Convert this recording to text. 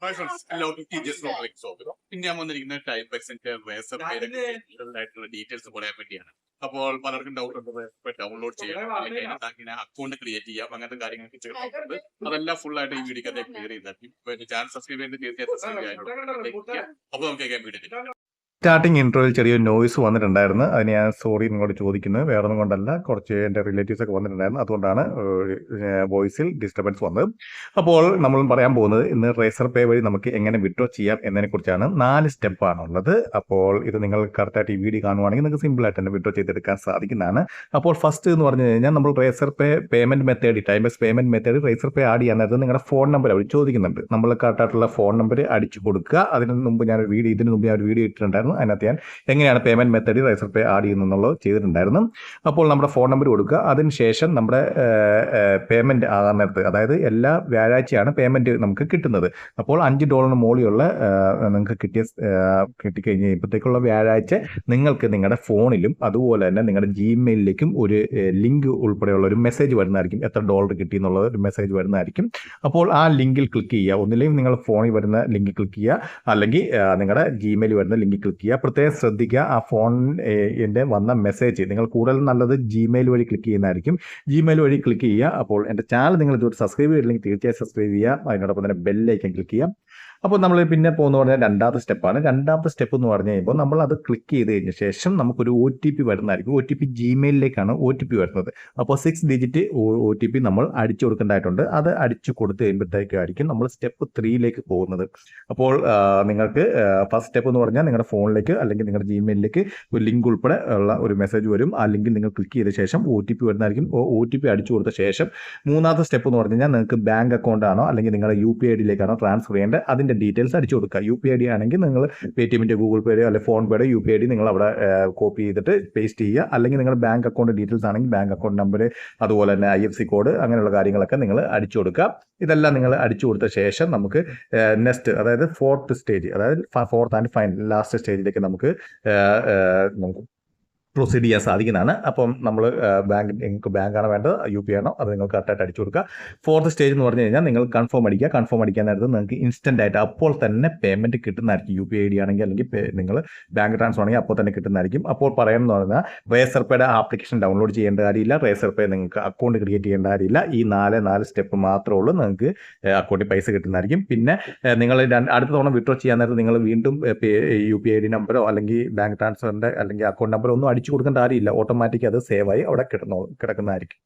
Hi friends, എല്ലാവർക്കും TGS Robotics സ്വാഗതം. ഇന്ന് ഞാൻ വന്നിരിക്കുന്ന ടൈപ്പ് എക്സിന്റെ റേസർ ആയിട്ടുള്ള ഡീറ്റെയിൽസ് പറയാൻ വേണ്ടിയാണ്. അപ്പോൾ പലർക്കും ഡൗട്ട് ഉണ്ട് ഡൗൺലോഡ് ചെയ്യാം, ഇങ്ങനെ അക്കൗണ്ട് ക്രിയേറ്റ് ചെയ്യാം, അങ്ങനത്തെ കാര്യങ്ങളൊക്കെ ചെയ്യുന്നുണ്ട്. അതെല്ലാം ഫുൾ ആയിട്ട് ഈ വീഡിയോ ക്ലിയർ ചെയ്തായിരിക്കും. ചാനൽ സബ്സ്ക്രൈബ് ചെയ്ത് തീർച്ചയായും സബ്സ്ക്രൈബ് ചെയ്യാനുണ്ട്. അപ്പോൾ നമുക്ക് വീഡിയോ സ്റ്റാർട്ടിങ് ഇൻട്രോയിൽ ചെറിയൊരു നോയ്സ് വന്നിട്ടുണ്ടായിരുന്നു. അതിന് ഞാൻ സോറി നിങ്ങളോട് ചോദിക്കുന്നത് വേറെ ഒന്നും കൊണ്ടല്ല, കുറച്ച് എൻ്റെ റിലേറ്റീവ്സ് ഒക്കെ വന്നിട്ടുണ്ടായിരുന്നു, അതുകൊണ്ടാണ് വോയിസിൽ ഡിസ്റ്റർബൻസ് വന്നത്. അപ്പോൾ നമ്മൾ പറയാൻ പോകുന്നത് ഇന്ന് റേസർ പേ വഴി നമുക്ക് എങ്ങനെ വിഡ്രോ ചെയ്യാം എന്നതിനെക്കുറിച്ചാണ്. 4 സ്റ്റെപ്പാണുള്ളത്. അപ്പോൾ ഇത് നിങ്ങൾ കറക്റ്റായിട്ട് ഈ വീഡിയോ കാണുവാണെങ്കിൽ നിങ്ങൾക്ക് സിമ്പിളായിട്ട് തന്നെ വിഡ്രോ ചെയ്തെടുക്കാൻ സാധിക്കുന്നതാണ്. അപ്പോൾ ഫസ്റ്റ് എന്ന് പറഞ്ഞു കഴിഞ്ഞാൽ നമ്മൾ റേസർ പേ പേയ്മെൻറ്റ് മെത്തേഡ്, ടൈംബെക്സ് payment method Razorpay add ചെയ്യാൻ നേരത്ത് നിങ്ങളുടെ ഫോൺ നമ്പർ അവർ ചോദിക്കുന്നുണ്ട്. നമ്മൾ കറക്റ്റായിട്ടുള്ള ഫോൺ നമ്പർ അടിച്ചു കൊടുക്കുക. ഇതിനു മുമ്പ് ഞാൻ ഒരു വീഡിയോ ഇട്ടിട്ടുണ്ടായിരുന്നു. അതിനകത്ത് ഞാൻ എങ്ങനെയാണ് payment method Razorpay add ചെയ്യുന്നുള്ളത് ചെയ്തിട്ടുണ്ടായിരുന്നു. അപ്പോൾ നമ്മുടെ ഫോൺ നമ്പർ കൊടുക്കുക. അതിനുശേഷം നമ്മുടെ പേയ്മെൻറ്റ് ആകാൻ നേരത്ത്, അതായത് എല്ലാ വ്യാഴാഴ്ചയാണ് പേയ്മെൻറ്റ് നമുക്ക് കിട്ടുന്നത്. അപ്പോൾ $5 മുകളിലുള്ള നിങ്ങൾക്ക് കിട്ടിക്കഴിഞ്ഞ് കഴിയുമ്പോഴത്തേക്കുള്ള വ്യാഴാഴ്ച നിങ്ങൾക്ക് നിങ്ങളുടെ ഫോണിലും അതുപോലെ തന്നെ നിങ്ങളുടെ ജിമെയിലിലേക്കും ഒരു ലിങ്ക് ഉൾപ്പെടെയുള്ള ഒരു മെസ്സേജ് വരുന്നതായിരിക്കും. എത്ര ഡോളർ കിട്ടി എന്നുള്ളത് ഒരു മെസ്സേജ് വരുന്നതായിരിക്കും. അപ്പോൾ ആ ലിങ്കിൽ ക്ലിക്ക് ചെയ്യുക. ഒന്നില്ലെങ്കിൽ നിങ്ങളുടെ ഫോണിൽ വരുന്ന ലിങ്കിൽ ക്ലിക്ക് ചെയ്യുക, അല്ലെങ്കിൽ നിങ്ങളുടെ ജിമെയിൽ വരുന്ന ലിങ്കിൽ ക്ലിക്ക് ചെയ്യുക. പ്രത്യേകം ശ്രദ്ധിക്കുക, ആ ഫോണിൻ്റെ വന്ന മെസ്സേജ് നിങ്ങൾ കൂടുതൽ നല്ലത് ജിമെയിൽ വഴി ക്ലിക്ക് ചെയ്യുന്നതായിരിക്കും. ജിമെയിൽ വഴി ക്ലിക്ക് ചെയ്യുക. അപ്പോൾ എൻ്റെ ചാനൽ നിങ്ങൾ ഇതുവരെ സബ്സ്ക്രൈബ് ചെയ്തില്ലെങ്കിൽ തീർച്ചയായും സബ്സ്ക്രൈബ് ചെയ്യുക. അതിനോടൊപ്പം തന്നെ ബെല്ലൈക്കൻ ക്ലിക്ക് ചെയ്യുക. അപ്പോൾ നമ്മൾ പിന്നെ പോകുന്ന പറഞ്ഞാൽ രണ്ടാമത്തെ സ്റ്റെപ്പാണ്. രണ്ടാമത്തെ സ്റ്റെപ്പ് എന്ന് പറഞ്ഞു കഴിയുമ്പോൾ നമ്മൾ അത് ക്ലിക്ക് ചെയ്ത് കഴിഞ്ഞ ശേഷം നമുക്കൊരു OTP വരുന്നതായിരിക്കും. OTP ജിമെയിലിലേക്കാണ് OTP വരുന്നത്. അപ്പോൾ 6 ഡിജിറ്റ് OTP നമ്മൾ അടിച്ചു കൊടുക്കേണ്ടതായിട്ടുണ്ട്. അത് അടിച്ചു കൊടുത്ത് കഴിയുമ്പോഴത്തേക്കായിരിക്കും നമ്മൾ സ്റ്റെപ്പ് 3ലേക്ക് പോകുന്നത്. അപ്പോൾ നിങ്ങൾക്ക് ഫസ്റ്റ് സ്റ്റെപ്പ് എന്ന് പറഞ്ഞാൽ നിങ്ങളുടെ ഫോണിലേക്ക് അല്ലെങ്കിൽ നിങ്ങളുടെ ജിമെയിലിലേക്ക് ഒരു ലിങ്ക് ഉൾപ്പെടെ ഉള്ള ഒരു മെസ്സേജ് വരും. ആ ലിങ്കിൽ നിങ്ങൾ ക്ലിക്ക് ചെയ്ത ശേഷം OTP വരുന്നതായിരിക്കും. OTP അടിച്ചു കൊടുത്ത ശേഷം മൂന്നാമത്തെ സ്റ്റെപ്പ് എന്ന് പറഞ്ഞു കഴിഞ്ഞാൽ നിങ്ങൾക്ക് ബാങ്ക് അക്കൗണ്ട് ആണോ അല്ലെങ്കിൽ നിങ്ങളുടെ UPI ഐഡിയിലേക്കാണോ ട്രാൻസ്ഫർ ചെയ്യേണ്ടത് അതിൻ്റെ ഡീറ്റെയിൽസ് അടിച്ചു കൊടുക്കുക. UPI ID ആണെങ്കിൽ നിങ്ങൾ പേടിഎമ്മിൻ്റെ, ഗൂഗിൾ പേയുടെ അല്ലെങ്കിൽ ഫോൺ പേയുടെ UPI ID നിങ്ങൾ അവിടെ കോപ്പി ചെയ്തിട്ട് പേസ്റ്റ് ചെയ്യുക. അല്ലെങ്കിൽ നിങ്ങളുടെ ബാങ്ക് അക്കൗണ്ട് ഡീറ്റെയിൽസ് ആണെങ്കിൽ ബാങ്ക് അക്കൗണ്ട് നമ്പർ, അതുപോലെ തന്നെ IFSC കോഡ്, അങ്ങനെയുള്ള കാര്യങ്ങളൊക്കെ നിങ്ങൾ അടിച്ചു കൊടുക്കുക. ഇതെല്ലാം നിങ്ങൾ അടിച്ചു കൊടുത്ത ശേഷം നമുക്ക് നെക്സ്റ്റ്, അതായത് ഫോർത്ത് സ്റ്റേജ്, അതായത് ഫോർത്ത് ആൻഡ് ഫൈനൽ ലാസ്റ്റ് സ്റ്റേജിലേക്ക് നമുക്ക് പ്രൊസീഡ് ചെയ്യാൻ സാധിക്കുന്നതാണ്. അപ്പം നമ്മൾ നിങ്ങൾക്ക് ബാങ്കാണ് വേണ്ടത്, UPI ആണോ അത് നിങ്ങൾ കറക്റ്റായിട്ട് അടിച്ചു കൊടുക്കുക. ഫോർത്ത് സ്റ്റേജ് എന്ന് പറഞ്ഞു കഴിഞ്ഞാൽ നിങ്ങൾ കൺഫേം അടിക്കുക. കൺഫേം അടിക്കാൻ നേരത്ത് നിങ്ങൾക്ക് ഇൻസ്റ്റൻ്റ് ആയിട്ട് അപ്പോൾ തന്നെ പേയ്മെൻറ്റ് കിട്ടുന്നതായിരിക്കും. UPI ID ആണെങ്കിൽ അല്ലെങ്കിൽ നിങ്ങൾ ബാങ്ക് ട്രാൻസ്ഫർ ആണെങ്കിൽ അപ്പോൾ തന്നെ കിട്ടുന്നതായിരിക്കും. അപ്പോൾ പറയുന്നത് പറഞ്ഞാൽ റേസർ പേയുടെ ആപ്ലിക്കേഷൻ ഡൗൺലോഡ് ചെയ്യേണ്ട കാര്യമില്ല. റേസർ പേ നിങ്ങൾക്ക് അക്കൗണ്ട് ക്രിയേറ്റ് ചെയ്യേണ്ട കാര്യമില്ല. ഈ നാല് സ്റ്റെപ്പ് മാത്രമേ ഉള്ളൂ. നിങ്ങൾക്ക് അക്കൗണ്ടിൽ പൈസ കിട്ടുന്നതായിരിക്കും. പിന്നെ നിങ്ങൾ അടുത്ത തവണ വിഡ്രോ ചെയ്യാൻ നേരത്ത് നിങ്ങൾ വീണ്ടും UPI ID നമ്പറോ അല്ലെങ്കിൽ ബാങ്ക് ട്രാൻസ്ഫറിൻ്റെ അല്ലെങ്കിൽ അക്കൗണ്ട് നമ്പറോ ഒന്നും അടിച്ചു കൊടുക്കേണ്ട കാര്യമില്ല. ഓട്ടോമാറ്റിക് അത് സേവായി അവിടെ കിടക്കുന്നതായിരിക്കും.